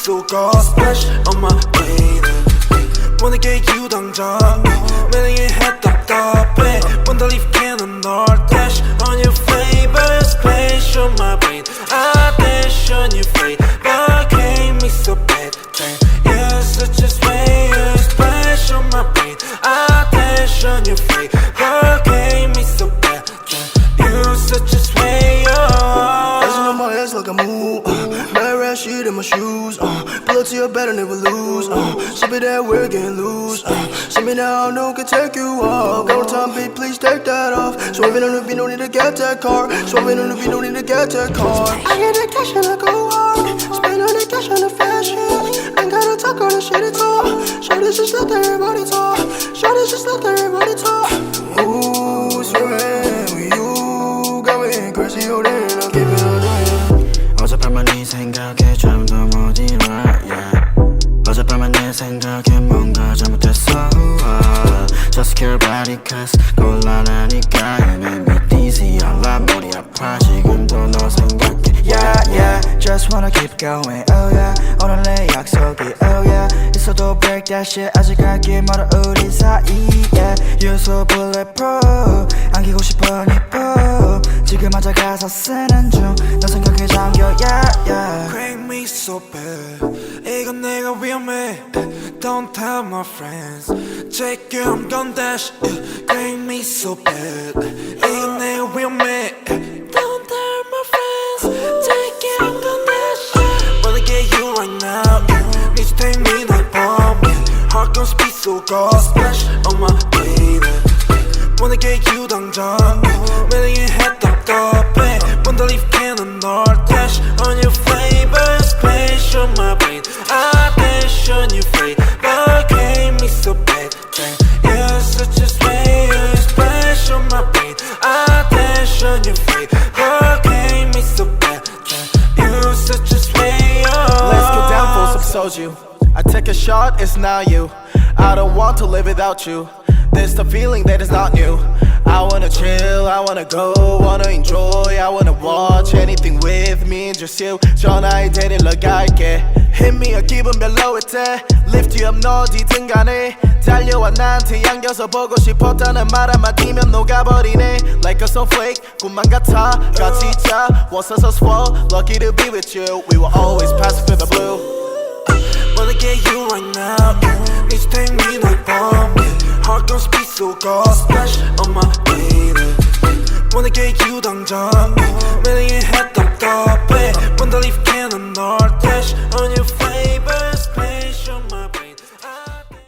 so gold splash on my plate. Wanna get you done 당장 매일 해 답답해 Wonder if can or dash on your favorite space on my brain I dash on your face but can't me so bad damn you're such a way you splash on my brain I dash on your face but can't me so bad damn you're such a way dancing on my ass like a move bad red shit in my shoes pull up to your bed and never lose sip it that we're getting loose see me now no can take you off go time beat please take that off swerving on the beat no need to get that car swerving on the beat no need to get that car I get that cash and I go hard spend all the cash on the fashion ain't gotta talk all the shit at all shorty just let everybody talk shorty just let everybody talk ooh swerving with you got me crazy all day I'll keep it all day 어젯밤만 네 생각에 잠도 못 일어 yeah. 어젯밤만 내 생각에 뭔가 잘못했어 Just care about it cause 곤란하니까 You make me dizzy 알라 머리 아파 지금도 너 생각해 Yeah yeah Just wanna keep going Oh yeah 오늘 내 약속이 Oh yeah 있어도 break that shit 아직 갈 길 멀어 우리 사이에 You're so bulletproof 안기고 싶어 니뽀 지금 앉아 가사 쓰는 중 너 생각에 잠겨 yeah yeah Crank me so bad 이건 내가 위험해 Don't tell my friends Take you I'm gon' dash Crank me so bad 이건 내가 위험해 Don't tell my friends Take you I'm gon' dash Wanna get you right now Need to take me like bomb Heart gon' speed so cold Splash on my baby Wanna get you 당장 매일 해 답답해 Wonder if can or dash on your favorite space on my brain I dash on your face but can't me so bad damn you're such a way you splash on my brain I dash on your face but can't me so bad damn you're such a way Let's get down for some soju I take a shot, it's not you I don't want to live without you This the feeling that is not new I wanna chill, I wanna go, wanna enjoy I wanna watch anything with me, just you 전화에 데리러 갈게 Hit me a 기분 별로일 때 Lift you up 너 어디든 간에 달려와 나한테 안겨서 보고 싶었다는 말 한마디면 녹아버리네 Like a snowflake, 꿈만 같아 같이 자 Was so swell, lucky to be with you We will always pass through the blue Wanna get you right now Need to take me like bomb Heart gon' speed so cold Splash on my baby Wanna get you 당장 매일 해 답답해 Wonder if